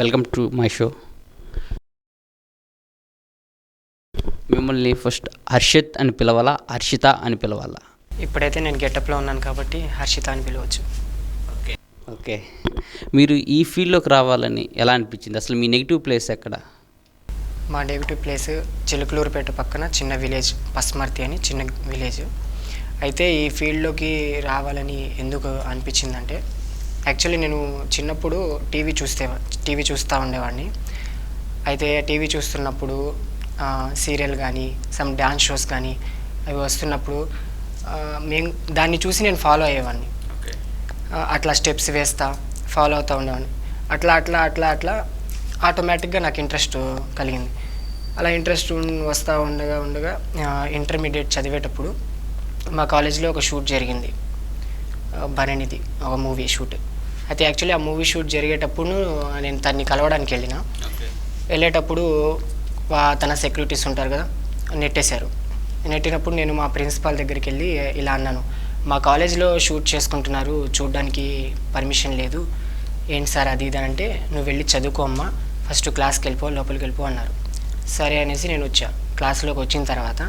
Welcome to my show. మిమ్మల్ని first Harshit అని పిలవాలా, హర్షిత అని పిలవాలా? ఇప్పుడైతే నేను గెటప్లో ఉన్నాను కాబట్టి హర్షిత అని పిలవచ్చు. ఓకే, మీరు ఈ ఫీల్డ్లోకి రావాలని ఎలా అనిపించింది? అసలు మీ నెగిటివ్ ప్లేస్ ఎక్కడ? మా నెగిటివ్ ప్లేస్ చిలుకలూరుపేట పక్కన చిన్న విలేజ్, పస్మర్తి అని చిన్న విలేజ్. అయితే ఈ ఫీల్డ్లోకి రావాలని ఎందుకు అనిపించిందంటే, యాక్చువల్లీ నేను చిన్నప్పుడు టీవీ చూస్తూ ఉండేవాడిని. అయితే టీవీ చూస్తున్నప్పుడు సీరియల్ కానీ సమ్ డ్యాన్స్ షోస్ కానీ అవి వస్తున్నప్పుడు దాన్ని చూసి నేను ఫాలో అయ్యేవాడిని. అట్లా స్టెప్స్ వేస్తా ఫాలో అవుతూ ఉండేవాడిని. అట్లా అట్లా అట్లా అట్లా ఆటోమేటిక్గా నాకు ఇంట్రెస్ట్ కలిగింది. అలా ఇంట్రెస్ట్ వస్తూ ఉండగా ఇంటర్మీడియట్ చదివేటప్పుడు మా కాలేజీలో ఒక షూట్ జరిగింది, భరణిది ఒక మూవీ షూట్. అయితే యాక్చువల్లీ ఆ మూవీ షూట్ జరిగేటప్పుడు నేను తన్ని కలవడానికి వెళ్ళేటప్పుడు తన సెక్యూరిటీస్ ఉంటారు కదా, నెట్టినప్పుడు నేను మా ప్రిన్సిపాల్ దగ్గరికి వెళ్ళి ఇలా అన్నాను, మా కాలేజీలో షూట్ చేసుకుంటున్నారు, చూడడానికి పర్మిషన్ లేదు, ఏంటి సార్ అది ఇది అంటే, నువ్వు వెళ్ళి చదువుకో అమ్మా, ఫస్ట్ క్లాస్కి వెళ్ళిపో, లోపలికి వెళ్ళిపో అన్నారు. సరే అనేసి నేను వచ్చా. క్లాస్లోకి వచ్చిన తర్వాత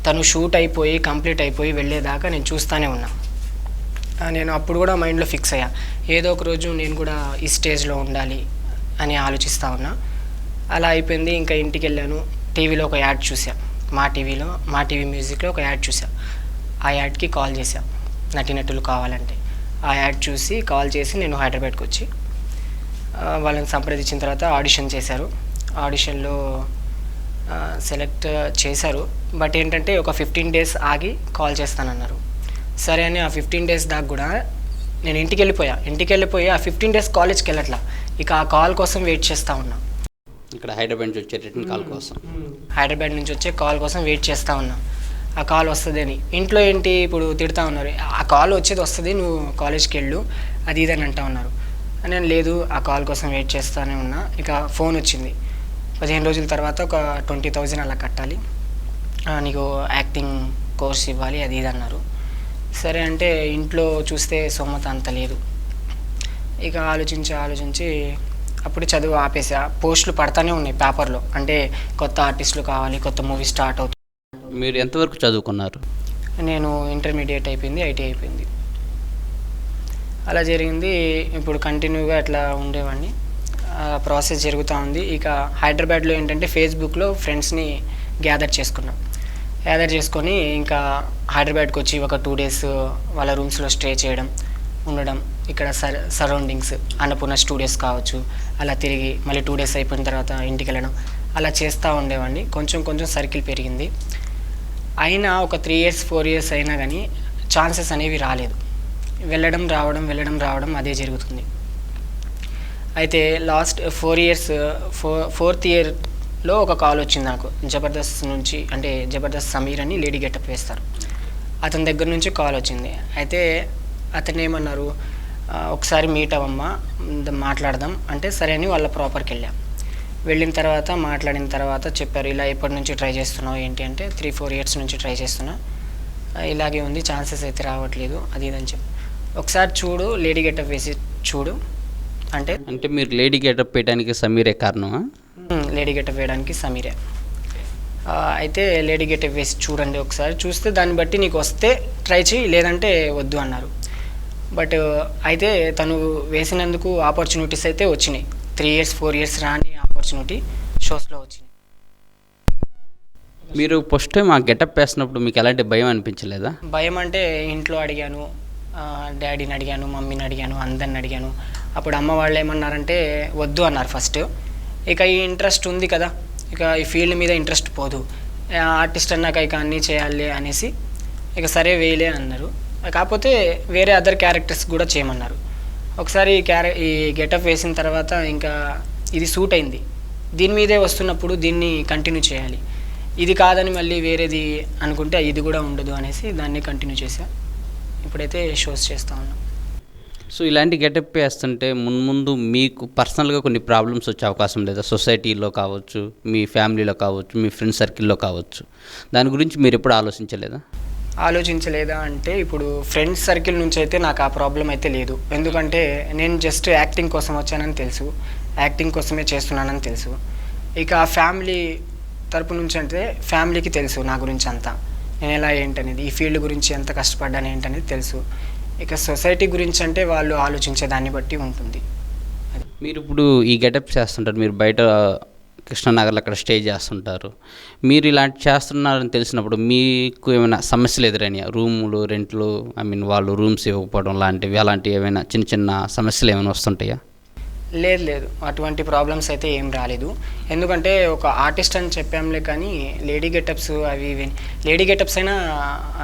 తను షూట్ అయిపోయి కంప్లీట్ అయిపోయి వెళ్ళేదాకా నేను చూస్తూనే ఉన్నా. నేను అప్పుడు కూడా మైండ్లో ఫిక్స్ అయ్యా, ఏదో ఒక రోజు నేను కూడా ఈ స్టేజ్లో ఉండాలి అని ఆలోచిస్తూ ఉన్నా. అలా అయిపోయింది. ఇంకా ఇంటికి వెళ్ళాను. టీవీలో ఒక యాడ్ చూసా, మా టీవీ మ్యూజిక్లో ఒక యాడ్ చూసా. ఆ యాడ్కి కాల్ చేశా, నటీనటులు కావాలంటే. ఆ యాడ్ చూసి కాల్ చేసి నేను హైదరాబాద్కి వచ్చి వాళ్ళని సంప్రదించిన తర్వాత ఆడిషన్ చేశారు. ఆడిషన్లో సెలెక్ట్ చేశారు. బట్ ఏంటంటే ఒక 15 days ఆగి కాల్ చేస్తానన్నారు. సరే అని ఆ 15 days దాకా కూడా నేను ఇంటికి వెళ్ళిపోయి ఆ 15 days కాలేజ్కి వెళ్ళట్లా, ఇక ఆ కాల్ కోసం వెయిట్ చేస్తూ ఉన్నా. ఇక్కడ హైదరాబాద్ నుంచి వచ్చే రిటర్న్ కాల్ కోసం, హైదరాబాద్ నుంచి వచ్చే కాల్ కోసం వెయిట్ చేస్తూ ఉన్నా. ఆ కాల్ వస్తుంది అని ఇంట్లో ఏంటి ఇప్పుడు తిడతా ఉన్నారు, ఆ కాల్ వచ్చేది వస్తుంది, నువ్వు కాలేజ్కి వెళ్ళు అది ఇది అని అంటూ ఉన్నారు. నేను లేదు, ఆ కాల్ కోసం వెయిట్ చేస్తూనే ఉన్నా. ఇక ఫోన్ వచ్చింది. 15 రోజుల తర్వాత ఒక 20,000 అలా కట్టాలి, నీకు యాక్టింగ్ కోర్స్ ఇవ్వాలి అది ఇది అన్నారు. సరే అంటే ఇంట్లో చూస్తే సొమ్మత అంత లేదు. ఇక ఆలోచించి అప్పుడు చదువు ఆపేసా. పోస్టులు పడతానే ఉన్నాయి పేపర్లో, అంటే కొత్త ఆర్టిస్టులు కావాలి, కొత్త మూవీ స్టార్ట్ అవుతుంది. మీరు ఎంతవరకు చదువుకున్నారు? నేను ఇంటర్మీడియట్ అయిపోయింది, ఐటీ అయిపోయింది. అలా జరిగింది. ఇప్పుడు కంటిన్యూగా అట్లా ఉండేవాడిని. ప్రాసెస్ జరుగుతూ ఉంది. ఇక హైదరాబాద్లో ఏంటంటే ఫేస్బుక్లో ఫ్రెండ్స్ని గ్యాదర్ చేసుకొని ఇంకా హైదరాబాద్కి వచ్చి ఒక 2 days వాళ్ళ రూమ్స్లో స్టే చేయడం, ఉండడం. ఇక్కడ సరౌండింగ్స్ అన్నపూర్ణ స్టూడియోస్ కావచ్చు, అలా తిరిగి మళ్ళీ 2 days అయిపోయిన తర్వాత ఇంటికి వెళ్ళడం, అలా చేస్తూ ఉండేవాడిని. కొంచెం సర్కిల్ పెరిగింది. అయినా ఒక 3 years 4 years అయినా కానీ ఛాన్సెస్ అనేవి రాలేదు. వెళ్ళడం రావడం అదే జరుగుతుంది. అయితే లాస్ట్ 4 years 4th yearలో ఒక కాల్ వచ్చింది నాకు జబర్దస్త్ నుంచి. అంటే జబర్దస్త్ సమీర్ అని లేడీ గెటప్ వేస్తారు, అతని దగ్గర నుంచి కాల్ వచ్చింది. అయితే అతను ఏమన్నారు, ఒకసారి మీట్ అవ్వమ్మా, మాట్లాడదాం అంటే సరే అని వాళ్ళ ప్రాపర్కి వెళ్ళిన తర్వాత మాట్లాడిన తర్వాత చెప్పారు, ఇలా ఎప్పటి నుంచి ట్రై చేస్తున్నావు ఏంటి అంటే 3-4 years నుంచి ట్రై చేస్తున్నా, ఇలాగే ఉంది, ఛాన్సెస్ అయితే రావట్లేదు అది ఇది అని చెప్పి, ఒకసారి చూడు లేడీ గెటప్ వేసి చూడు అంటే మీరు లేడీ గెటప్ వేయడానికి సమీరే కారణమా? లేడీ గెటప్ వేయడానికి సమీరే. అయితే లేడీ గెటప్ వేసి చూడండి, ఒకసారి చూస్తే దాన్ని బట్టి నీకు వస్తే ట్రై చేయి, లేదంటే వద్దు అన్నారు. బట్ అయితే తను వేసినందుకు ఆపర్చునిటీస్ అయితే వచ్చినాయి. 3 years 4 years రాని ఆపర్చునిటీ షోస్లో వచ్చినాయి. మీరు ఫస్ట్ టైం ఆ గెటప్ వేసినప్పుడు మీకు ఎలాంటి భయం అనిపించలేదా? భయం అంటే ఇంట్లో అడిగాను, డాడీని అడిగాను, మమ్మీని అడిగాను, అందరిని అడిగాను. అప్పుడు అమ్మ వాళ్ళు ఏమన్నారంటే వద్దు అన్నారు ఫస్ట్. ఇక ఈ ఇంట్రెస్ట్ ఉంది కదా, ఇక ఈ ఫీల్డ్ మీద ఇంట్రెస్ట్ పోదు, ఆర్టిస్ట్ అన్నాక ఇక అన్నీ చేయాలి అనేసి ఇక సరే వేయలే అన్నారు. కాకపోతే వేరే అదర్ క్యారెక్టర్స్ కూడా చేయమన్నారు. ఒకసారి ఈ గెటప్ వేసిన తర్వాత ఇంకా ఇది సూట్ అయింది, దీని మీదే వస్తున్నప్పుడు దీన్ని కంటిన్యూ చేయాలి, ఇది కాదని మళ్ళీ వేరేది అనుకుంటే ఇది కూడా ఉండదు అనేసి దాన్ని కంటిన్యూ చేశా. ఇప్పుడైతే షోస్ చేస్తూ ఉన్నాం. సో ఇలాంటి గెటప్ వేస్తుంటే ముందు మీకు పర్సనల్గా కొన్ని ప్రాబ్లమ్స్ వచ్చే అవకాశం లేదా? సొసైటీలో కావచ్చు, మీ ఫ్యామిలీలో కావచ్చు, మీ ఫ్రెండ్ సర్కిల్లో కావచ్చు, దాని గురించి మీరు ఎప్పుడు ఆలోచించలేదా అంటే ఇప్పుడు ఫ్రెండ్స్ సర్కిల్ నుంచి అయితే నాకు ఆ ప్రాబ్లం అయితే లేదు. ఎందుకంటే నేను జస్ట్ యాక్టింగ్ కోసం వచ్చానని తెలుసు. యాక్టింగ్ కోసమే చేస్తున్నానని తెలుసు. ఇక ఫ్యామిలీ తరపు నుంచి అంటే ఫ్యామిలీకి తెలుసు నా గురించి అంతా, నేను ఎలా ఏంటనేది, ఈ ఫీల్డ్ గురించి ఎంత కష్టపడ్డాను ఏంటనేది తెలుసు. ఇక సొసైటీ గురించి అంటే వాళ్ళు ఆలోచించే దాన్ని బట్టి ఉంటుంది. మీరు ఇప్పుడు ఈ గెటప్ చేస్తుంటారు, మీరు బయట కృష్ణానగర్లో అక్కడ స్టే చేస్తుంటారు. మీరు ఇలాంటి చేస్తున్నారని తెలిసినప్పుడు మీకు ఏమైనా సమస్యలు ఎదురైనాయా? రూములు రెంట్లు, వాళ్ళు రూమ్స్ ఇవ్వకపోవడం లాంటివి, అలాంటివి ఏమైనా చిన్న చిన్న సమస్యలు ఏమైనా వస్తుంటాయా? లేదు, అటువంటి ప్రాబ్లమ్స్ అయితే ఏం రాలేదు. ఎందుకంటే ఒక ఆర్టిస్ట్ అని చెప్పాంలే, కానీ లేడీ గెటప్స్ అవి ఇవి, లేడీ గెటప్స్ అయినా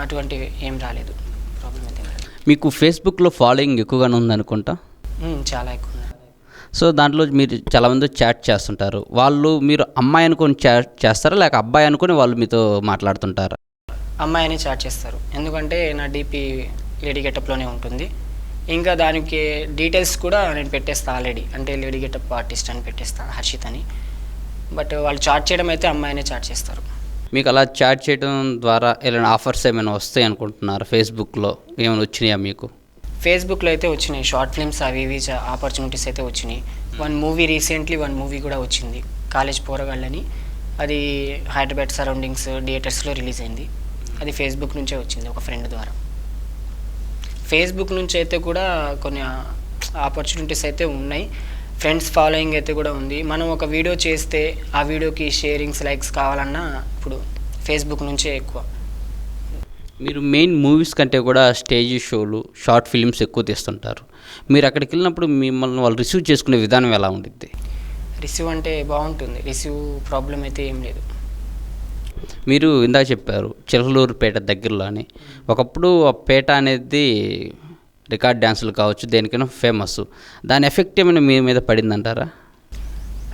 అటువంటివి ఏం రాలేదు, ప్రాబ్లం అయితే ఏం రాలేదు. మీకు ఫేస్బుక్లో ఫాలోయింగ్ ఎక్కువగానే ఉందనుకుంటా. చాలా ఎక్కువ ఉన్నారు. సో దాంట్లో మీరు చాలామంది చాట్ చేస్తుంటారు. వాళ్ళు మీరు అమ్మాయి అనుకొని చాట్ చేస్తారా, లేక అబ్బాయి అనుకొని వాళ్ళు మీతో మాట్లాడుతుంటారా? అమ్మాయిని చాట్ చేస్తారు, ఎందుకంటే నా డీపీ లేడీ గెటప్లోనే ఉంటుంది. ఇంకా దానికి డీటెయిల్స్ కూడా నేను పెట్టేస్తాను ఆల్రెడీ, అంటే లేడీ గెటప్ ఆర్టిస్ట్ అని పెట్టేస్తాను, హర్షిత్ అని. బట్ వాళ్ళు చాట్ చేయడం అయితే అమ్మాయినే చాట్ చేస్తారు. మీకు అలా చాట్ చేయడం ద్వారా ఏమైనా ఆఫర్స్ ఏమైనా వస్తాయి అనుకుంటున్నారా? ఫేస్బుక్లో ఏమైనా వచ్చినాయా మీకు? ఫేస్బుక్లో అయితే వచ్చినాయి, షార్ట్ ఫిల్మ్స్ అవి ఇవి ఆపర్చునిటీస్ అయితే వచ్చినాయి. రీసెంట్లీ వన్ మూవీ కూడా వచ్చింది, కాలేజ్ పోరగాళ్ళని. అది హైదరాబాద్ సరౌండింగ్స్ థియేటర్స్లో రిలీజ్ అయింది. అది ఫేస్బుక్ నుంచే వచ్చింది, ఒక ఫ్రెండ్ ద్వారా. ఫేస్బుక్ నుంచి అయితే కూడా కొన్ని ఆపర్చునిటీస్ అయితే ఉన్నాయి, ఫ్రెండ్స్ ఫాలోయింగ్ అయితే కూడా ఉంది. మనం ఒక వీడియో చేస్తే ఆ వీడియోకి షేరింగ్స్, లైక్స్ కావాలన్నా ఇప్పుడు ఫేస్బుక్ నుంచే ఎక్కువ. మీరు మెయిన్ మూవీస్ కంటే కూడా స్టేజ్ షోలు, షార్ట్ ఫిల్మ్స్ ఎక్కువ తీస్తుంటారు. మీరు అక్కడికి వెళ్ళినప్పుడు మిమ్మల్ని వాళ్ళు రిసీవ్ చేసుకునే విధానం ఎలా ఉంటుంది? రిసీవ్ అంటే బాగుంటుంది, రిసీవ్ ప్రాబ్లం అయితే ఏం లేదు. మీరు ఇందాక చెప్పారు చిలకలూరుపేట దగ్గరలో అని. ఒకప్పుడు ఆ పేట అనేది రికార్డ్ డ్యాన్సులు కావచ్చు, దేనికైనా ఫేమస్. దాని ఎఫెక్ట్ ఏమైనా మీ మీద పడిందంటారా?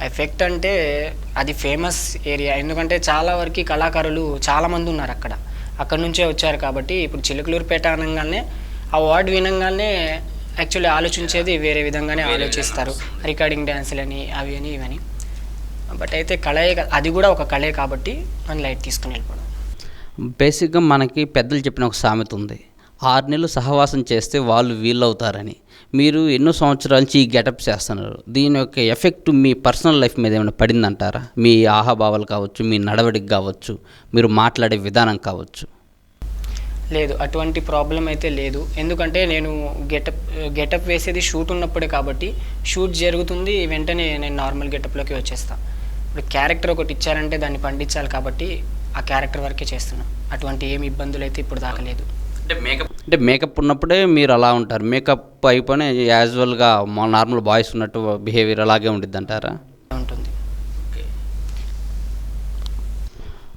ఎఫెక్ట్ అంటే అది ఫేమస్ ఏరియా, ఎందుకంటే చాలా వరకు కళాకారులు చాలామంది ఉన్నారు అక్కడ నుంచే వచ్చారు. కాబట్టి ఇప్పుడు చిలకలూరుపేట అనగానే ఆ వర్డ్ వినంగానే యాక్చువల్లీ ఆలోచించేది వేరే విధంగానే ఆలోచిస్తారు, రికార్డింగ్ డ్యాన్సులని అవి అని ఇవని. బట్ అయితే కళే, అది కూడా ఒక కళే కాబట్టి మనం లైట్ తీసుకుని వెళ్ళిపోవడం. బేసిక్గా మనకి పెద్దలు చెప్పిన ఒక సామెత ఉంది, 6 నెలలు సహవాసం చేస్తే వాళ్ళు వీళ్ళు అవుతారని. మీరు ఎన్నో సంవత్సరాల నుంచి ఈ గెటప్ చేస్తున్నారు, దీని యొక్క ఎఫెక్ట్ మీ పర్సనల్ లైఫ్ మీద ఏమైనా పడిందంటారా? మీ ఆహాభావాలు కావచ్చు, మీ నడవడికి కావచ్చు, మీరు మాట్లాడే విధానం కావచ్చు. లేదు, అటువంటి ప్రాబ్లం అయితే లేదు. ఎందుకంటే నేను గెటప్ వేసేది షూట్ ఉన్నప్పుడే కాబట్టి, షూట్ జరుగుతుంది వెంటనే నేను నార్మల్ గెటప్లోకి వచ్చేస్తాను. ఇప్పుడు క్యారెక్టర్ ఒకటి ఇచ్చారంటే దాన్ని పండించాలి కాబట్టి ఆ క్యారెక్టర్ వరకే చేస్తున్నా. అటువంటి ఏమి ఇబ్బందులు అయితే ఇప్పుడు దాకా లేదు. అంటే మేకప్ ఉన్నప్పుడే మీరు అలా ఉంటారు, మేకప్ అయిపోయిన యాజువల్గా నార్మల్ బాయ్స్ ఉన్నట్టు బిహేవియర్ అలాగే ఉండిద్ది అంటారా? ఉంటుంది.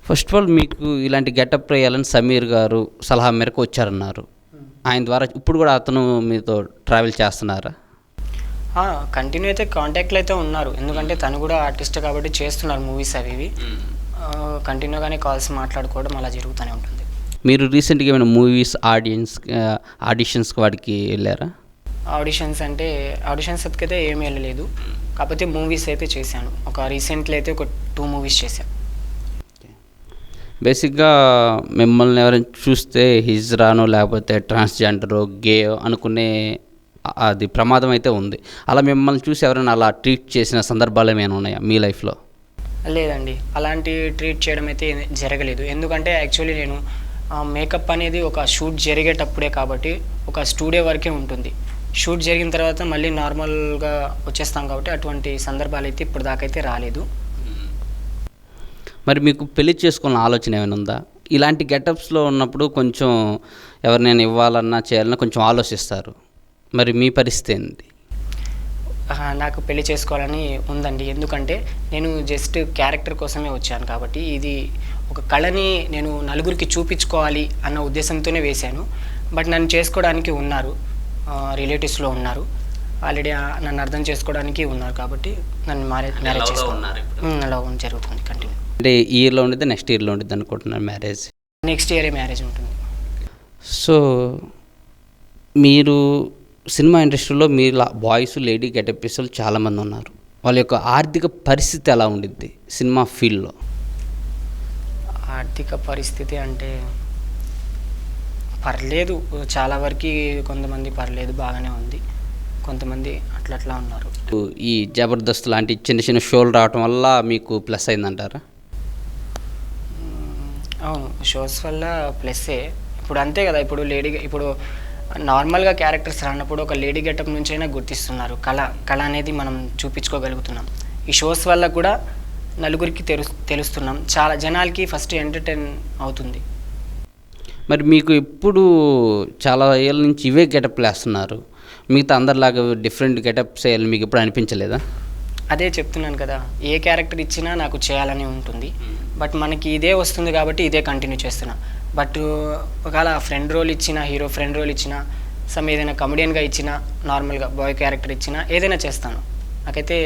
ఫస్ట్ ఆఫ్ ఆల్ మీకు ఇలాంటి గెటప్ వేయాలని సమీర్ గారు సలహా మేరకు వచ్చారన్నారు. ఆయన ద్వారా ఇప్పుడు కూడా అతను మీతో ట్రావెల్ చేస్తున్నారా? కంటిన్యూ అయితే కాంటాక్ట్లో అయితే ఉన్నారు, ఎందుకంటే తను కూడా ఆర్టిస్ట్ కాబట్టి చేస్తున్నారు మూవీస్ అవి ఇవి. కంటిన్యూగానే కాల్స్ మాట్లాడుకోవడం అలా జరుగుతూనే ఉంటుంది. మీరు రీసెంట్గా ఏమైనా మూవీస్ ఆడిషన్స్కి వాటికి వెళ్ళారా? ఆడిషన్స్ అయితే ఏమీ వెళ్ళలేదు, కాకపోతే మూవీస్ అయితే చేశాను. రీసెంట్లీ అయితే ఒక 2 మూవీస్ చేశాను. బేసిక్గా మిమ్మల్ని ఎవరైనా చూస్తే హిజ్రానో లేకపోతే ట్రాన్స్జెండరో గే అనుకునే అది ప్రమాదం అయితే ఉంది. అలా మిమ్మల్ని చూసి ఎవరైనా అలా ట్రీట్ చేసిన సందర్భాలు ఏమైనా ఉన్నాయా మీ లైఫ్లో? లేదండి, అలాంటి ట్రీట్ చేయడం అయితే జరగలేదు. ఎందుకంటే యాక్చువల్లీ నేను మేకప్ అనేది ఒక షూట్ జరిగేటప్పుడే కాబట్టి ఒక స్టూడియో వరకే ఉంటుంది. షూట్ జరిగిన తర్వాత మళ్ళీ నార్మల్గా వచ్చేస్తాం కాబట్టి అటువంటి సందర్భాలు అయితే ఇప్పుడు దాకైతే రాలేదు. మరి మీకు పెళ్లి చేసుకున్న ఆలోచన ఏమైనా ఉందా? ఇలాంటి గెటప్స్లో ఉన్నప్పుడు కొంచెం ఎవరినైనా ఇవ్వాలన్నా చేయాలన్నా కొంచెం ఆలోచిస్తారు. మరి మీ పరిస్థితి ఏంటి? నాకు పెళ్లి చేసుకోవాలని ఉందండి, ఎందుకంటే నేను జస్ట్ క్యారెక్టర్ కోసమే వచ్చాను కాబట్టి, ఇది ఒక కళని నేను నలుగురికి చూపించుకోవాలి అన్న ఉద్దేశంతోనే వేశాను. బట్ నన్ను చేసుకోవడానికి ఉన్నారు, రిలేటివ్స్లో ఉన్నారు ఆల్రెడీ, నన్ను అర్థం చేసుకోవడానికి ఉన్నారు కాబట్టి నన్ను మ్యారేజ్ చేసుకున్నారు. అలా జరుగుతుంది కంటిన్యూ. అంటే ఈ ఇయర్లో ఉండిద్ది, నెక్స్ట్ ఇయర్లో ఉండిద్ది అనుకుంటున్నాను మ్యారేజ్? నెక్స్ట్ ఇయరే మ్యారేజ్ ఉంటుంది. సో మీరు సినిమా ఇండస్ట్రీలో మీరు బాయ్స్ లేడీ గెటప్ వేసేవాళ్ళు చాలామంది ఉన్నారు. వాళ్ళ యొక్క ఆర్థిక పరిస్థితి ఎలా ఉండిద్ది సినిమా ఫీల్డ్లో? ఆర్థిక పరిస్థితి అంటే పర్లేదు, చాలా వరకు కొంతమంది పర్లేదు బాగానే ఉంది, కొంతమంది అట్లా ఉన్నారు. ఈ జబర్దస్త్ లాంటి చిన్న చిన్న షోలు రావటం వల్ల మీకు ప్లస్ అయిందంటారా? అవును, షోస్ వల్ల ప్లస్సే. ఇప్పుడు అంతే కదా, ఇప్పుడు నార్మల్గా క్యారెక్టర్స్ రానప్పుడు ఒక లేడీ గెటప్ నుంచి అయినా గుర్తిస్తున్నారు. కళ అనేది మనం చూపించుకోగలుగుతున్నాం. ఈ షోస్ వల్ల కూడా నలుగురికి తెలుస్తున్నాం. చాలా జనాలకి ఫస్ట్ ఎంటర్టైన్ అవుతుంది. మరి మీకు ఎప్పుడు చాలా ఏళ్ళ నుంచి ఇవే గెటప్లు వేస్తున్నారు, మిగతా అందరిలాగా డిఫరెంట్ గెటప్స్ వేయాలని మీకు ఎప్పుడు అనిపించలేదా? అదే చెప్తున్నాను కదా, ఏ క్యారెక్టర్ ఇచ్చినా నాకు చేయాలని ఉంటుంది. బట్ మనకి ఇదే వస్తుంది కాబట్టి ఇదే కంటిన్యూ చేస్తున్నా. బట్ ఒకవేళ ఫ్రెండ్ రోల్ ఇచ్చినా, హీరో ఫ్రెండ్ రోల్ ఇచ్చినా, ఏదైనా కమెడియన్గా ఇచ్చినా, నార్మల్గా బాయ్ క్యారెక్టర్ ఇచ్చినా ఏదైనా చేస్తాను. నాకైతే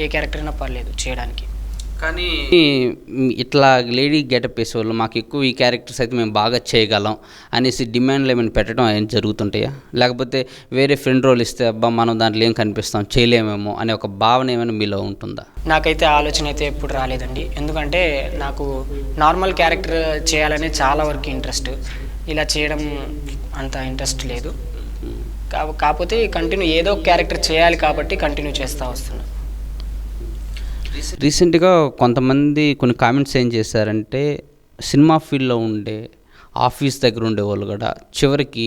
ఏ క్యారెక్టర్ అయినా పర్లేదు చేయడానికి. కానీ ఇట్లా లేడీ గెటప్ వేసేవాళ్ళు మాకు ఎక్కువ ఈ క్యారెక్టర్స్ అయితే మేము బాగా చేయగలం అనేసి డిమాండ్లు ఏమైనా పెట్టడం ఏం జరుగుతుంటాయా? లేకపోతే వేరే ఫ్రెండ్ రోల్ ఇస్తే అబ్బా మనం దాంట్లో ఏం కనిపిస్తాం చేయలేమేమో అనే ఒక భావన ఏమైనా మీలో ఉంటుందా? నాకైతే ఆలోచన అయితే ఎప్పుడు రాలేదండి. ఎందుకంటే నాకు నార్మల్ క్యారెక్టర్ చేయాలనే చాలా వరకు ఇంట్రెస్ట్. ఇలా చేయడం అంత ఇంట్రెస్ట్ లేదు. కాకపోతే కంటిన్యూ ఏదో ఒక క్యారెక్టర్ చేయాలి కాబట్టి కంటిన్యూ చేస్తూ వస్తున్నాను. రీసెంట్గా కొంతమంది కొన్ని కామెంట్స్ ఏం చేశారంటే, సినిమా ఫీల్డ్లో ఉండే ఆఫీస్ దగ్గర ఉండే వాళ్ళు కూడా చివరికి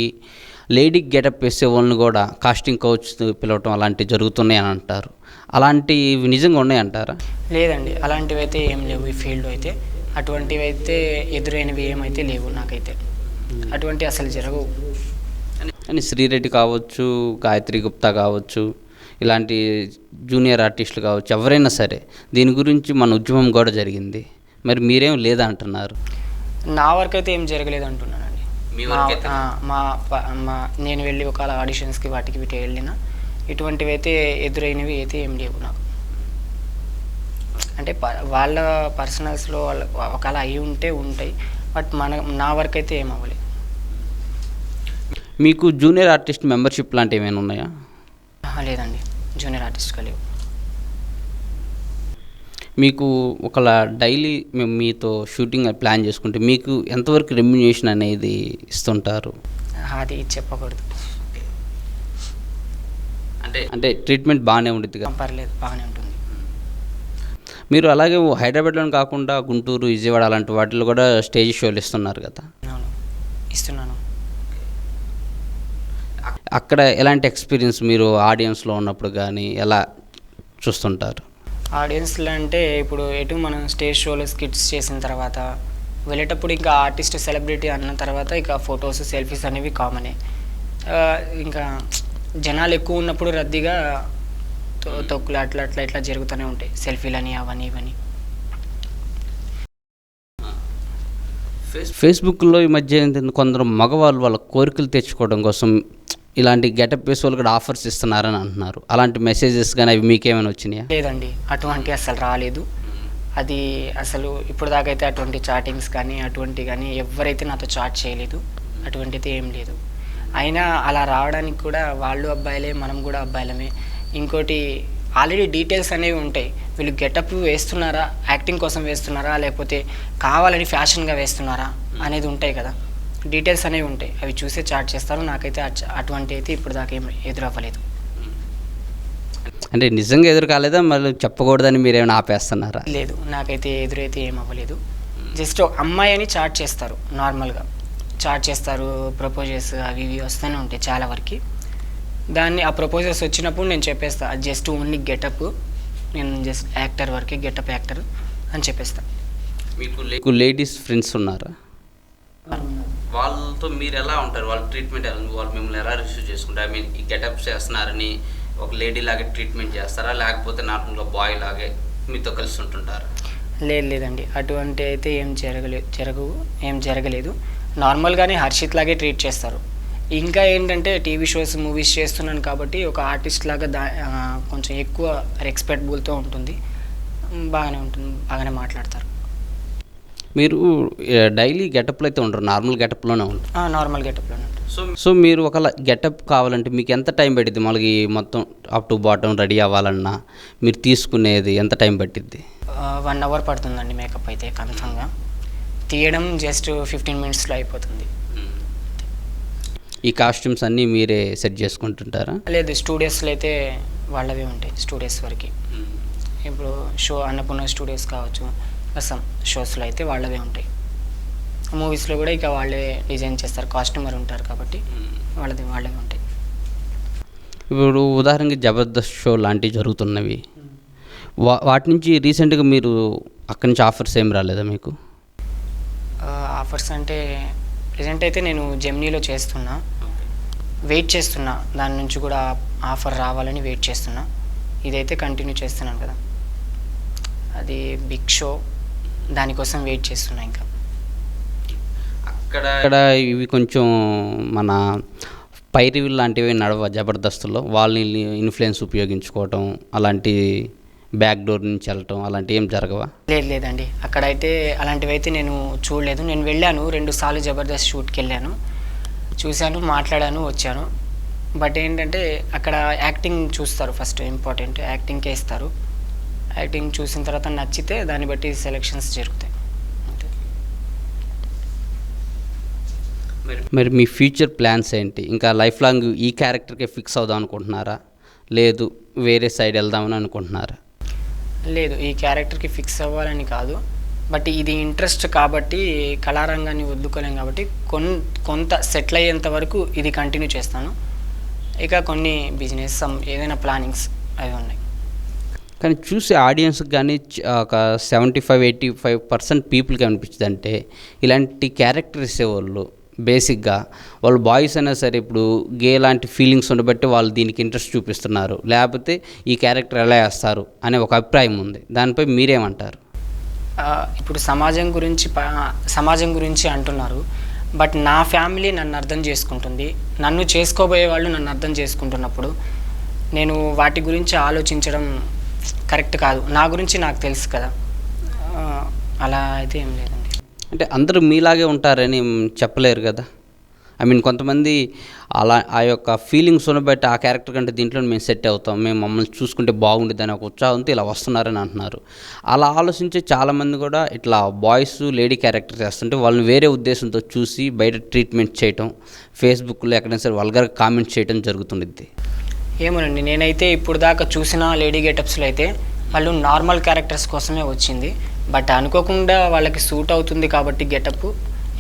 లేడీ గెటప్ వేసే వాళ్ళని కూడా కాస్టింగ్ కౌచ్ పిలవటం అలాంటివి జరుగుతున్నాయి అని అంటారు. అలాంటివి నిజంగా ఉన్నాయంటారా? లేదండి, అలాంటివి అయితే ఏం లేవు. ఈ ఫీల్డ్లో అయితే అటువంటివి అయితే ఎదురైనవి ఏమైతే లేవు నాకైతే. అటువంటి అసలు జరగవు. అని శ్రీరెడ్డి కావచ్చు, గాయత్రి గుప్తా కావచ్చు, ఇలాంటి జూనియర్ ఆర్టిస్టులు కావచ్చు, ఎవరైనా సరే దీని గురించి మన ఉద్యమం కూడా జరిగింది. మరి మీరేం లేదా అంటున్నారు? నా వరకు అయితే ఏం జరగలేదు అంటున్నానండి. నేను వెళ్ళి ఒక ఆడిషన్స్కి వాటికి వీటి వెళ్ళినా ఇటువంటివి అయితే ఎదురైనవి అయితే ఏం లేవు నాకు. అంటే వాళ్ళ పర్సనల్స్లో ఒకవేళ అయి ఉంటే ఉంటాయి. బట్ నా వరకు అయితే ఏం అవ్వలేదు. మీకు జూనియర్ ఆర్టిస్ట్ మెంబర్షిప్ లాంటివి ఏమైనా ఉన్నాయా? లేదండి, జూనియర్ ఆర్టిస్ట్గా లేవు. మీకు ఒకవేళ డైలీ మేము మీతో షూటింగ్ ప్లాన్ చేసుకుంటే మీకు ఎంతవరకు రెమ్యునేషన్ అనేది ఇస్తుంటారు? అది చెప్పకూడదు. అంటే ట్రీట్మెంట్ బాగానే ఉంటుంది కదా? పర్లేదు, బాగానే ఉంటుంది. మీరు అలాగే హైదరాబాద్లో కాకుండా గుంటూరు, విజయవాడ అలాంటి వాటిలో కూడా స్టేజ్ షోలు ఇస్తున్నారు కదా? అవును, ఇస్తున్నాను. అక్కడ ఎలాంటి ఎక్స్పీరియన్స్ మీరు ఆడియన్స్లో ఉన్నప్పుడు కానీ ఎలా చూస్తుంటారు? ఆడియన్స్లో అంటే ఇప్పుడు మనం స్టేజ్ షోలో స్కిట్స్ చేసిన తర్వాత వెళ్ళేటప్పుడు ఇంకా ఆర్టిస్ట్ సెలబ్రిటీ అన్న తర్వాత ఇక ఫొటోస్, సెల్ఫీస్ అనేవి కామనే. ఇంకా జనాలు ఎక్కువ ఉన్నప్పుడు రద్దీగా తొక్కులు అట్లా ఇట్లా జరుగుతూనే ఉంటాయి, సెల్ఫీలని అవన్నీ ఇవన్నీ. ఫేస్బుక్లో ఈ మధ్య కొందరు మగవాళ్ళు వాళ్ళ కోరికలు తెచ్చుకోవడం కోసం ఇలాంటి గెటప్ వేసే వాళ్ళు కూడా ఆఫర్స్ ఇస్తున్నారని అంటున్నారు. అలాంటి మెసేజెస్ కానీ అవి మీకేమైనా వచ్చినాయా? లేదండి, అటువంటి అసలు రాలేదు. అది అసలు ఇప్పుడు దాకైతే అటువంటి చాటింగ్స్ కానీ అటువంటి కానీ ఎవరైతే నాతో చాట్ చేయలేదు. అటువంటిది ఏం లేదు. అయినా అలా రావడానికి కూడా వాళ్ళు అబ్బాయిలే, మనం కూడా అబ్బాయిలమే. ఇంకోటి ఆల్రెడీ డీటెయిల్స్ అనేవి ఉంటాయి. వీళ్ళు గెటప్ వేస్తున్నారా, యాక్టింగ్ కోసం వేస్తున్నారా, లేకపోతే కావాలని ఫ్యాషన్గా వేస్తున్నారా అనేది ఉంటాయి కదా, డీటెయిల్స్ అనేవి ఉంటాయి. అవి చూసే చాట్ చేస్తారు. నాకైతే అటువంటి అయితే ఇప్పుడు దాకా ఏం ఎదురవ్వలేదు. అంటే నిజంగా ఎదురు కాలేదా, మళ్ళీ చెప్పకూడదని మీరేమైనా ఆపేస్తున్నారా? లేదు, నాకైతే ఎదురైతే ఏం అవ్వలేదు. జస్ట్ అమ్మాయి అని చాట్ చేస్తారు, నార్మల్గా చాట్ చేస్తారు. ప్రపోజల్స్ అవి ఇవి వస్తూనే ఉంటాయి చాలా వరకు. ఆ ప్రపోజల్స్ వచ్చినప్పుడు నేను చెప్పేస్తా, అది జస్ట్ ఓన్లీ గెటప్, నేను జస్ట్ యాక్టర్ వరకే, గెటప్ యాక్టర్ అని చెప్పేస్తా. మీకు లేడీస్ ఫ్రెండ్స్ ఉన్నారా? వాళ్ళతో మీరు ఎలా ఉంటారు? వాళ్ళ ట్రీట్మెంట్ వాళ్ళు మిమ్మల్ని ఎలా రిసీవ్ చేసుకుంటారు? ఐ మీన్ ఈ గెటప్స్ చేస్తున్నారని ఒక లేడీ లాగే ట్రీట్మెంట్ చేస్తారా, లేకపోతే నార్మల్గా బాయ్ లాగే మీతో కలిసి ఉంటుంటారా? లేదండి, అటువంటి అయితే ఏం జరగలేదు. నార్మల్గానే హర్షిత్ లాగే ట్రీట్ చేస్తారు. ఇంకా ఏంటంటే టీవీ షోస్, మూవీస్ చేస్తున్నాను కాబట్టి ఒక ఆర్టిస్ట్ లాగా కొంచెం ఎక్కువ రెస్పెక్టబుల్తో ఉంటుంది. బాగానే ఉంటుంది, బాగానే మాట్లాడతారు. మీరు డైలీ గెటప్లో అయితే ఉంటారు, నార్మల్ గెటప్లోనే ఉంటారు? నార్మల్ గెటప్లోనే ఉంటారు. సో మీరు ఒక గెటప్ కావాలంటే మీకు ఎంత టైం పట్టిద్ది? మళ్ళీ మొత్తం అప్ టు బాటమ్ రెడీ అవ్వాలన్నా మీరు తీసుకునేది ఎంత టైం పట్టిద్ది? 1 అవర్ పడుతుందండి మేకప్ అయితే కన్ఫర్మ్గా. తీయడం జస్ట్ 15 మినిట్స్లో అయిపోతుంది. ఈ కాస్ట్యూమ్స్ అన్నీ మీరే సెట్ చేసుకుంటుంటారా? లేదు, స్టూడియోస్లో అయితే వాళ్ళవే ఉంటాయి. స్టూడియోస్ వరకు ఇప్పుడు అన్నపూర్ణ స్టూడియోస్ కావచ్చు, సమ్ షోస్లో అయితే వాళ్ళవే ఉంటాయి. మూవీస్లో కూడా ఇక వాళ్ళే డిజైన్ చేస్తారు, కాస్ట్యూమర్ ఉంటారు కాబట్టి వాళ్ళవే ఉంటాయి. ఇప్పుడు ఉదాహరణకి జబర్దస్త్ షో లాంటివి జరుగుతున్నవి, వాటి నుంచి రీసెంట్గా మీరు అక్కడి నుంచి ఆఫర్స్ ఏం రాలేదా మీకు? ఆఫర్స్ అంటే ప్రజెంట్ అయితే నేను జెమినీలో చేస్తున్నా, వెయిట్ చేస్తున్నా, దాని నుంచి కూడా ఆఫర్ రావాలని వెయిట్ చేస్తున్నా. ఇదైతే కంటిన్యూ చేస్తున్నాను కదా, అది బిగ్ షో, దానికోసం వెయిట్ చేస్తున్నా. ఇంకా అక్కడ ఇవి కొంచెం మన పైరివిల్ లాంటివి నడవ జబర్దస్త్లో వాళ్ళని ఇన్ఫ్లుయెన్స్ ఉపయోగించుకోవటం, అలాంటి బ్యాక్ డోర్ నుంచి వెళ్ళటం అలాంటివి ఏం జరగవా? లేదండి, అక్కడైతే అలాంటివి అయితే నేను చూడలేదు. నేను వెళ్ళాను 2 సార్లు జబర్దస్త్ షూట్కి వెళ్ళాను, చూశాను, మాట్లాడాను, వచ్చాను. బట్ ఏంటంటే అక్కడ యాక్టింగ్ చూస్తారు, ఫస్ట్ ఇంపార్టెంట్ యాక్టింగ్కే ఇస్తారు. యాక్టింగ్ చూసిన తర్వాత నచ్చితే దాన్ని బట్టి సెలెక్షన్స్ జరుగుతాయి. మరి మీ ఫ్యూచర్ ప్లాన్స్ ఏంటి? ఇంకా లైఫ్ లాంగ్ ఈ క్యారెక్టర్కే ఫిక్స్ అవుదాం అనుకుంటున్నారా, లేదు వేరే సైడ్ వెళ్దామని అనుకుంటున్నారా? లేదు, ఈ క్యారెక్టర్కి ఫిక్స్ అవ్వాలని కాదు, బట్ ఇది ఇంట్రెస్ట్ కాబట్టి, కళారంగాన్ని వదులుకోలేం కాబట్టి కొంత సెటిల్ అయ్యేంత వరకు ఇది కంటిన్యూ చేస్తాను. ఇక కొన్ని బిజినెస్ ఏదైనా ప్లానింగ్స్ అవి ఉన్నాయి. కానీ చూసే ఆడియన్స్కి కానీ ఒక 75-85% పీపుల్కి అనిపించింది అంటే ఇలాంటి క్యారెక్టర్ ఇచ్చేవాళ్ళు బేసిక్గా వాళ్ళు బాయ్స్ అయినా సరే ఇప్పుడు గే లాంటి ఫీలింగ్స్ ఉండబట్టి వాళ్ళు దీనికి ఇంట్రెస్ట్ చూపిస్తున్నారు, లేకపోతే ఈ క్యారెక్టర్ ఎలా వేస్తారు అనే ఒక అభిప్రాయం ఉంది. దానిపై మీరేమంటారు? ఇప్పుడు సమాజం గురించి అంటున్నారు, బట్ నా ఫ్యామిలీ నన్ను అర్థం చేసుకుంటుంది, నన్ను చేసుకోబోయే వాళ్ళు నన్ను అర్థం చేసుకుంటున్నప్పుడు నేను వాటి గురించి ఆలోచించడం కరెక్ట్ కాదు. నా గురించి నాకు తెలుసు కదా, అలా అయితే ఏం లేదండి. అంటే అందరూ మీలాగే ఉంటారని చెప్పలేరు కదా. ఐ మీన్ కొంతమంది అలా ఆ యొక్క ఫీలింగ్స్ ఉన్నబట్టి ఆ క్యారెక్టర్ కంటే దీంట్లో మేము సెట్ అవుతాం, మేము మమ్మల్ని చూసుకుంటే బాగుండేది అని ఒక ఉత్సాహంతో ఇలా వస్తున్నారని అంటున్నారు. అలా ఆలోచించే చాలామంది కూడా ఇట్లా బాయ్స్ లేడీ క్యారెక్టర్ చేస్తుంటే వాళ్ళని వేరే ఉద్దేశంతో చూసి బయట ట్రీట్మెంట్ చేయటం, ఫేస్బుక్లో ఎక్కడైనా సరే వల్గర్ కామెంట్స్ చేయడం జరుగుతుంది. ఏమోనండి, నేనైతే ఇప్పుడు దాకా చూసిన లేడీ గెటప్స్లో అయితే వాళ్ళు నార్మల్ క్యారెక్టర్స్ కోసమే వచ్చింది, బట్ అనుకోకుండా వాళ్ళకి సూట్ అవుతుంది కాబట్టి గెటప్,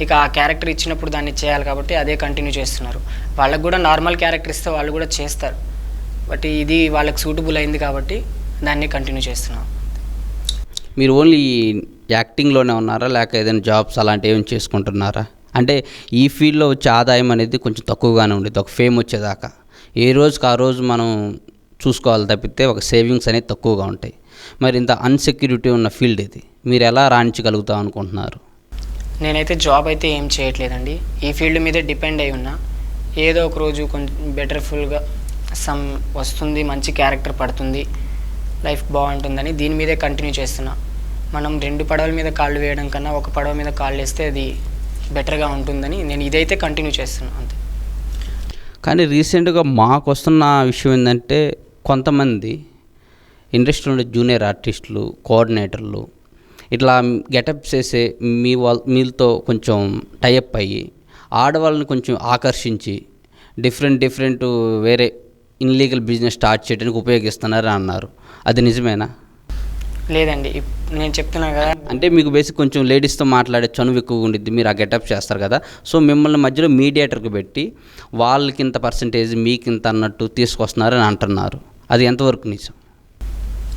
ఇక ఆ క్యారెక్టర్ ఇచ్చినప్పుడు దాన్ని చేయాలి కాబట్టి అదే కంటిన్యూ చేస్తున్నారు. వాళ్ళకు కూడా నార్మల్ క్యారెక్టర్ ఇస్తే వాళ్ళు కూడా చేస్తారు, బట్ ఇది వాళ్ళకి సూటబుల్ అయింది కాబట్టి దాన్ని కంటిన్యూ చేస్తున్నాం. మీరు ఓన్లీ యాక్టింగ్లోనే ఉన్నారా, లేక ఏదైనా జాబ్స్ అలాంటివి ఏమైనా చేసుకుంటున్నారా? అంటే ఈ ఫీల్డ్లో వచ్చే ఆదాయం అనేది కొంచెం తక్కువగానే ఉండేది ఒక ఫేమ్ వచ్చేదాకా. ఏ రోజుకి ఆ రోజు మనం చూసుకోవాలి తప్పితే ఒక సేవింగ్స్ అనేది తక్కువగా ఉంటాయి. మరి ఇంత అన్సెక్యూరిటీ ఉన్న ఫీల్డ్ ఇది, మీరు ఎలా రాణించగలుగుతాం అనుకుంటున్నారు? నేనైతే జాబ్ అయితే ఏం చేయట్లేదండి, ఈ ఫీల్డ్ మీదే డిపెండ్ అయి ఉన్నా. ఏదో ఒక రోజు కొంచెం బెటర్ఫుల్గా వస్తుంది, మంచి క్యారెక్టర్ పడుతుంది, లైఫ్ బాగుంటుందని దీని మీదే కంటిన్యూ చేస్తున్నా. మనం 2 పడవల మీద కాళ్ళు వేయడం కన్నా ఒక పడవ మీద కాళ్ళు వేస్తే అది బెటర్గా ఉంటుందని నేను ఇదైతే కంటిన్యూ చేస్తున్నాను అంతే. కానీ రీసెంట్గా మాకు వస్తున్న విషయం ఏంటంటే కొంతమంది ఇండస్ట్రీలో జూనియర్ ఆర్టిస్టులు, కోఆర్డినేటర్లు ఇట్లా గెటప్స్ చేసే మీతో కొంచెం టైఅప్ అయ్యి ఆడవాళ్ళని కొంచెం ఆకర్షించి డిఫరెంట్ వేరే ఇన్లీగల్ బిజినెస్ స్టార్ట్ చేయడానికి ఉపయోగిస్తున్నారని అన్నారు. అది నిజమేనా? లేదండి, నేను చెప్తున్నా కదా, అంటే మీకు బేసిక్ కొంచెం లేడీస్తో మాట్లాడే చనువు ఎక్కువ ఉండిద్ది, మీరు ఆ గెటప్ చేస్తారు కదా, సో మిమ్మల్ని మధ్యలో మీడియేటర్కి పెట్టి వాళ్ళకి ఇంత పర్సంటేజ్ మీకు ఇంత అన్నట్టు తీసుకొస్తున్నారని అంటున్నారు. అది ఎంతవరకు నిజం?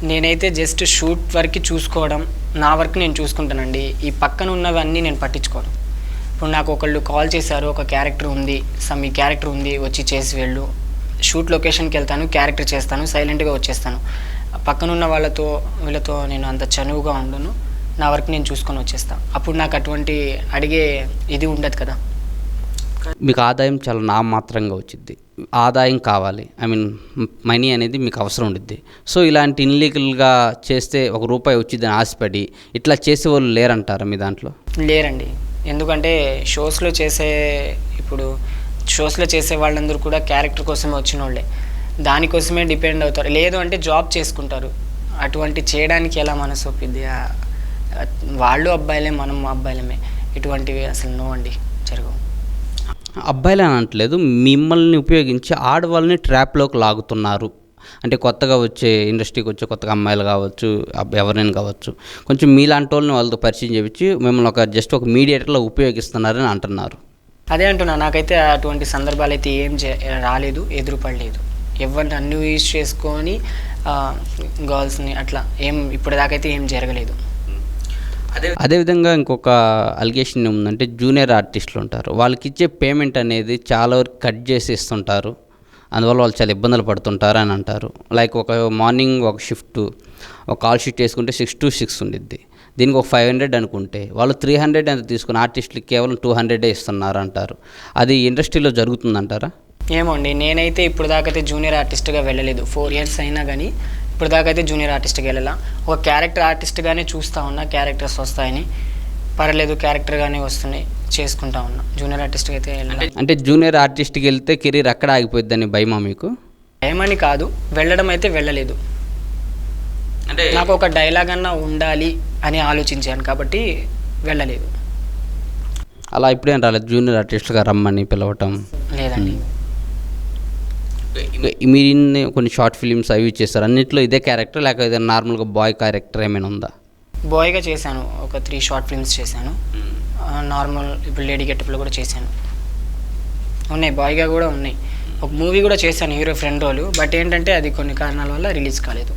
నేనైతే జస్ట్ షూట్ వరకు చూసుకోవడం, నా వర్క్ నేను చూసుకుంటానండి. ఈ పక్కన ఉన్నవన్నీ నేను పట్టించుకోను. ఇప్పుడు నాకు ఒకళ్ళు కాల్ చేశారు, ఒక క్యారెక్టర్ ఉంది, ఈ క్యారెక్టర్ ఉంది, వచ్చి చేసి వెళ్ళు. షూట్ లొకేషన్కి వెళ్తాను, క్యారెక్టర్ చేస్తాను, సైలెంట్గా వచ్చేస్తాను. పక్కనున్న వీళ్ళతో నేను అంత చనువుగా ఉండను, నా వర్క్ నేను చూసుకొని వచ్చేస్తాను. అప్పుడు నాకు అటువంటి అడిగే ఇది ఉండదు కదా. మీకు ఆదాయం చాలా నామాత్రంగా వచ్చింది, ఆదాయం కావాలి, ఐ మీన్ మనీ అనేది మీకు అవసరం ఉండిద్ది. సో ఇలాంటి ఇన్లీగల్గా చేస్తే ₹1 వచ్చిందని ఆశపడి ఇట్లా చేసేవాళ్ళు లేరంటారా మీ దాంట్లో? లేరండి, ఎందుకంటే షోస్లో చేసే వాళ్ళందరూ కూడా క్యారెక్టర్ కోసమే వచ్చిన వాళ్ళే, దానికోసమే డిపెండ్ అవుతారు. లేదు అంటే జాబ్ చేసుకుంటారు. అటువంటి చేయడానికి ఎలా మనసు ఒప్పిద్ది? వాళ్ళు అబ్బాయిలే, మనం అబ్బాయిలమే, ఇటువంటివి అసలు నో అండి, జరగవు. అబ్బాయిలు అని అనట్లేదు, మిమ్మల్ని ఉపయోగించి ఆడవాళ్ళని ట్రాప్లోకి లాగుతున్నారు అంటే కొత్తగా వచ్చే ఇండస్ట్రీకి వచ్చే కొత్తగా అమ్మాయిలు కావచ్చు, ఎవరైనా కావచ్చు, కొంచెం మీలాంటి వాళ్ళని వాళ్ళతో పరిచయం చేయించి మిమ్మల్ని జస్ట్ ఒక మీడియేటర్లో ఉపయోగిస్తున్నారని అంటున్నారు. అదే అంటున్నా, నాకైతే అటువంటి సందర్భాలు అయితే రాలేదు, ఎదురుపడలేదు. ఎవరిని అన్ని యూజ్ చేసుకొని గర్ల్స్ని అట్లా ఇప్పటిదాకైతే ఏం జరగలేదు. అదేవిధంగా ఇంకొక అలిగేషన్ ఏముందంటే జూనియర్ ఆర్టిస్టులు ఉంటారు, వాళ్ళకి ఇచ్చే పేమెంట్ అనేది చాలా వరకు కట్ చేసి ఇస్తుంటారు, అందువల్ల వాళ్ళు చాలా ఇబ్బందులు పడుతుంటారు అని అంటారు. లైక్ ఒక మార్నింగ్ ఒక షిఫ్ట్ ఒక కాల్ షీట్ వేసుకుంటే 6 to 6 ఉండిద్ది, దీనికి ఒక 500 అనుకుంటే వాళ్ళు 300 ఎంత తీసుకుని ఆర్టిస్టులకి కేవలం 200 ఇస్తున్నారు అంటారు. అది ఇండస్ట్రీలో జరుగుతుందంటారా? ఏమో అండి, నేనైతే ఇప్పుడు దాకైతే జూనియర్ ఆర్టిస్ట్గా వెళ్ళలేదు. 4 years అయినా కానీ ఇప్పుడు దాకైతే జూనియర్ ఆర్టిస్ట్గా వెళ్ళాల. ఒక క్యారెక్టర్ ఆర్టిస్ట్గానే చూస్తూ ఉన్నా, క్యారెక్టర్స్ వస్తాయని పర్లేదు, క్యారెక్టర్గానే వస్తున్నాయి, చేసుకుంటా ఉన్నా. జూనియర్ ఆర్టిస్ట్గా అయితే వెళ్ళాలి. అంటే జూనియర్ ఆర్టిస్ట్కి వెళ్తే కెరీర్ అక్కడ ఆగిపోద్దని భయమా మీకు? ఏమని కాదు, వెళ్ళడం అయితే వెళ్ళలేదు. అంటే నాకు ఒక డైలాగ్ అన్నా ఉండాలి అని ఆలోచించాను కాబట్టి వెళ్ళలేదు. అలా ఇప్పుడేం రాలేదు జూనియర్ ఆర్టిస్ట్గా రమ్మని పిలవటం? లేదండి. మీరు ఇన్ని కొన్ని షార్ట్ ఫిలిమ్స్ అవి చేస్తారు, అన్నింటిలో ఇదే క్యారెక్టర్ లేకపోతే నార్మల్గా బాయ్ క్యారెక్టర్ ఏమైనా ఉందా? బాయ్గా చేశాను, ఒక 3 short films చేశాను. నార్మల్ ఇప్పుడు లేడీ గెటప్లో కూడా చేశాను, ఉన్నాయి, బాయ్గా కూడా ఉన్నాయి. ఒక మూవీ కూడా చేశాను, హీరో ఫ్రెండ్ రోల్. బట్ ఏంటంటే అది కొన్ని కారణాల వల్ల రిలీజ్ కాలేదు.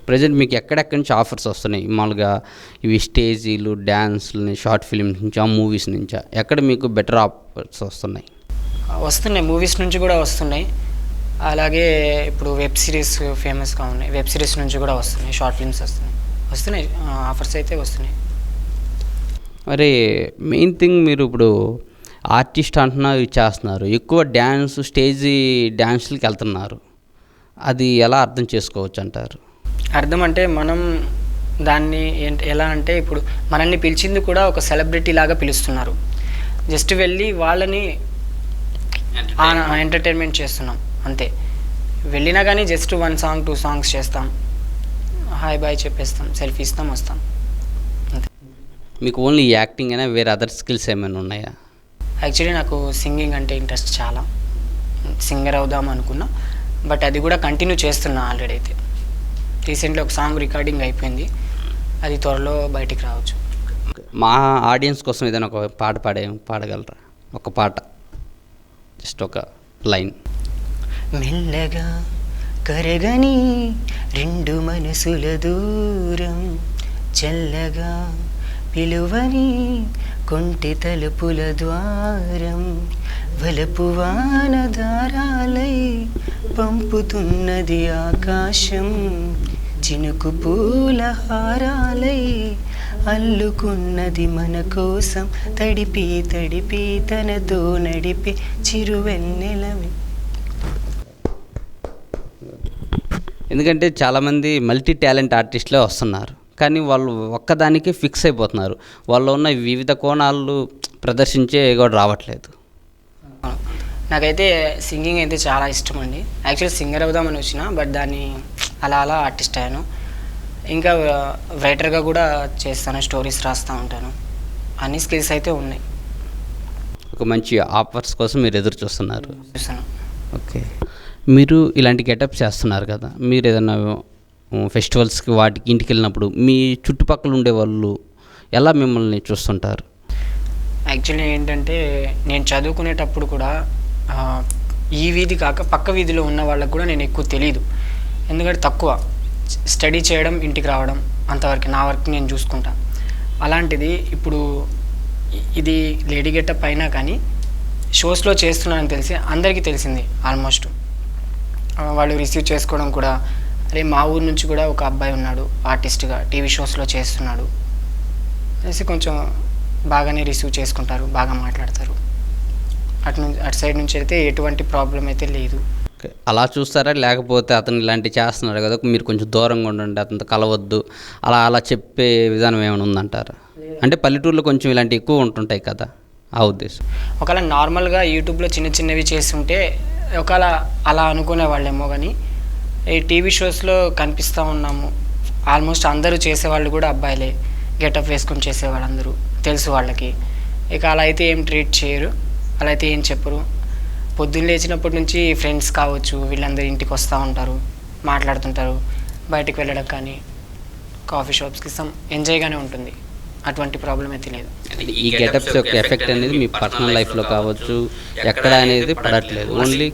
ప్రజెంట్ మీకు ఎక్కడెక్కడి నుంచి ఆఫర్స్ వస్తున్నాయి మామూలుగా? ఇవి స్టేజీలు, డ్యాన్స్లు, షార్ట్ ఫిలిమ్స్ నుంచా, మూవీస్ నుంచా? ఎక్కడ మీకు బెటర్ ఆఫర్స్ వస్తున్నాయి? వస్తున్నాయి, మూవీస్ నుంచి కూడా వస్తున్నాయి. అలాగే ఇప్పుడు వెబ్ సిరీస్ ఫేమస్గా ఉన్నాయి, వెబ్ సిరీస్ నుంచి కూడా వస్తున్నాయి, షార్ట్ ఫిల్మ్స్ వస్తున్నాయి, ఆఫర్స్ అయితే వస్తున్నాయి. మరి మెయిన్ థింగ్ మీరు ఇప్పుడు ఆర్టిస్ట్ అంటున్నారు, ఇవి చేస్తున్నారు, ఎక్కువ డ్యాన్స్ స్టేజీ డ్యాన్స్లకి వెళ్తున్నారు, అది ఎలా అర్థం చేసుకోవచ్చు అంటారు? అర్థం అంటే మనం దాన్ని ఎలా అంటే ఇప్పుడు మనల్ని పిలిచింది కూడా ఒక సెలబ్రిటీ లాగా పిలుస్తున్నారు. జస్ట్ వెళ్ళి వాళ్ళని ఎంటర్టైన్మెంట్ చేస్తున్నాం అంతే. వెళ్ళినా కానీ జస్ట్ 1 song 2 songs చేస్తాం, హాయ్ బాయ్ చెప్పేస్తాం, సెల్ఫీ ఇస్తాం, వస్తాం అంతే. మీకు ఓన్లీ యాక్టింగ్ అయినా వేరే అదర్ స్కిల్స్ ఏమైనా ఉన్నాయా? యాక్చువల్లీ నాకు సింగింగ్ అంటే ఇంట్రెస్ట్ చాలా, సింగర్ అవుదాం అనుకున్నా. బట్ అది కూడా కంటిన్యూ చేస్తున్నా ఆల్రెడీ. అయితే రీసెంట్లీ ఒక సాంగ్ రికార్డింగ్ అయిపోయింది, అది త్వరలో బయటికి రావచ్చు. మా ఆడియన్స్ కోసం ఏదైనా ఒక పాట పాడగలరా? ఒక పాట, జస్ట్ ఒక లైన్. మెల్లగా కరగని 2 మనసుల దూరం, చల్లగా పిలువని కొంటి తలుపుల ద్వారం, వలపు వాన దారాలై పంపుతున్నది ఆకాశం, చినుకు పూల హారాలై అల్లుకున్నది మన కోసం, తడిపి తడిపి తనతో నడిపి చిరువెన్నెలవి. ఎందుకంటే చాలామంది మల్టీ టాలెంట్ ఆర్టిస్టులే వస్తున్నారు, కానీ వాళ్ళు ఒక్కదానికి ఫిక్స్ అయిపోతున్నారు, వాళ్ళు ఉన్న వివిధ కోణాలు ప్రదర్శించే కూడా రావట్లేదు. నాకైతే సింగింగ్ అయితే చాలా ఇష్టం అండి. యాక్చువల్లీ సింగర్ అవుదామని వచ్చిన, బట్ దాన్ని అలా ఆర్టిస్ట్ అయ్యాను. ఇంకా రైటర్గా కూడా చేస్తాను, స్టోరీస్ రాస్తూ ఉంటాను, అన్ని స్కిల్స్ అయితే ఉన్నాయి. ఒక మంచి ఆఫర్స్ కోసం మీరు ఎదురు చూస్తున్నారు. చూస్తాను. ఓకే, మీరు ఇలాంటి గెటప్స్ చేస్తున్నారు కదా, మీరు ఏదైనా ఫెస్టివల్స్కి వాటికి ఇంటికి వెళ్ళినప్పుడు మీ చుట్టుపక్కల ఉండే వాళ్ళు ఎలా మిమ్మల్ని చూస్తుంటారు? యాక్చువల్లీ ఏంటంటే నేను చదువుకునేటప్పుడు కూడా ఈ వీధి కాక పక్క వీధిలో ఉన్న వాళ్ళకు కూడా నేను ఎక్కువ తెలియదు, ఎందుకంటే తక్కువ స్టడీ చేయడం, ఇంటికి రావడం, అంతవరకు నా వర్క్ నేను చూసుకుంటా. అలాంటిది ఇప్పుడు ఇది లేడీ గెటప్ అయినా కానీ షోస్లో చేస్తున్నానని తెలిసి అందరికీ తెలిసింది ఆల్మోస్ట్. వాళ్ళు రిసీవ్ చేసుకోవడం కూడా, అరే మా ఊరు నుంచి కూడా ఒక అబ్బాయి ఉన్నాడు ఆర్టిస్ట్గా, టీవీ షోస్లో చేస్తున్నాడు అనేసి కొంచెం బాగానే రిసీవ్ చేసుకుంటారు, బాగా మాట్లాడతారు. అటు సైడ్ నుంచి అయితే ఎటువంటి ప్రాబ్లం అయితే లేదు. అలా చూస్తారా, లేకపోతే అతను ఇలాంటివి చేస్తున్నాడు కదా మీరు కొంచెం దూరంగా ఉండండి, అతనితో కలవద్దు, అలా చెప్పే విధానం ఏమైనా ఉందంటారా? అంటే పల్లెటూరులో కొంచెం ఇలాంటివి ఎక్కువ ఉంటుంటాయి కదా, ఆ ఉద్దేశం. ఒకవేళ నార్మల్గా యూట్యూబ్లో చిన్నవి చేస్తుంటే ఒకవేళ అలా అనుకునే వాళ్ళేమో, కానీ ఈ టీవీ షోస్లో కనిపిస్తూ ఉన్నాము, ఆల్మోస్ట్ అందరూ చేసేవాళ్ళు కూడా అబ్బాయిలే, గెటప్ వేసుకొని చేసేవాళ్ళు అందరూ తెలుసు వాళ్ళకి. ఇక అలా అయితే ఏం ట్రీట్ చేయరు, అలా అయితే ఏం చెప్పరు. పొద్దున్న లేచినప్పటి నుంచి ఫ్రెండ్స్ కావచ్చు వీళ్ళందరూ ఇంటికి వస్తూ ఉంటారు, మాట్లాడుతుంటారు. బయటికి వెళ్ళడం కానీ కాఫీ షాప్స్కి సమ్ ఎంజాయ్గానే ఉంటుంది, అటువంటి ప్రాబ్లం అయితే లేదు. ఈ గెటప్స్ యొక్క ఎఫెక్ట్ అనేది మీ పర్సనల్ లైఫ్లో కావచ్చు ఎక్కడ అనేది పడట్లేదు, ఓన్లీ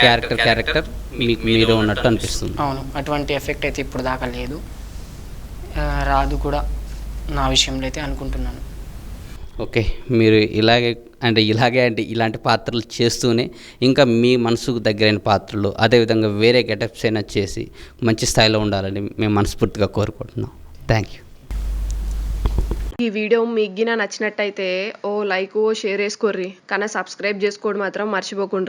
క్యారెక్టర్ మీకు మీరే ఉన్నట్టు అనిపిస్తుంది. అవును, అటువంటి ఎఫెక్ట్ అయితే ఇప్పుడు దాకా లేదు, రాదు కూడా నా విషయంలో అయితే అనుకుంటున్నాను. ఓకే, మీరు ఇలాగే ఇలాంటి పాత్రలు చేస్తూనే ఇంకా మీ మనసుకు దగ్గరైన పాత్రలు అదేవిధంగా వేరే గెటప్స్ అయినా చేసి మంచి స్థాయిలో ఉండాలని మేము మనస్ఫూర్తిగా కోరుకుంటున్నాం. Thank you. ఈ వీడియో మీకు నచ్చినట్టయితే ఓ లైక్ ఓ షేర్ వేసుకోర్రి, కానీ సబ్స్క్రైబ్ చేసుకోవడం మాత్రం మర్చిపోకుండ్రి.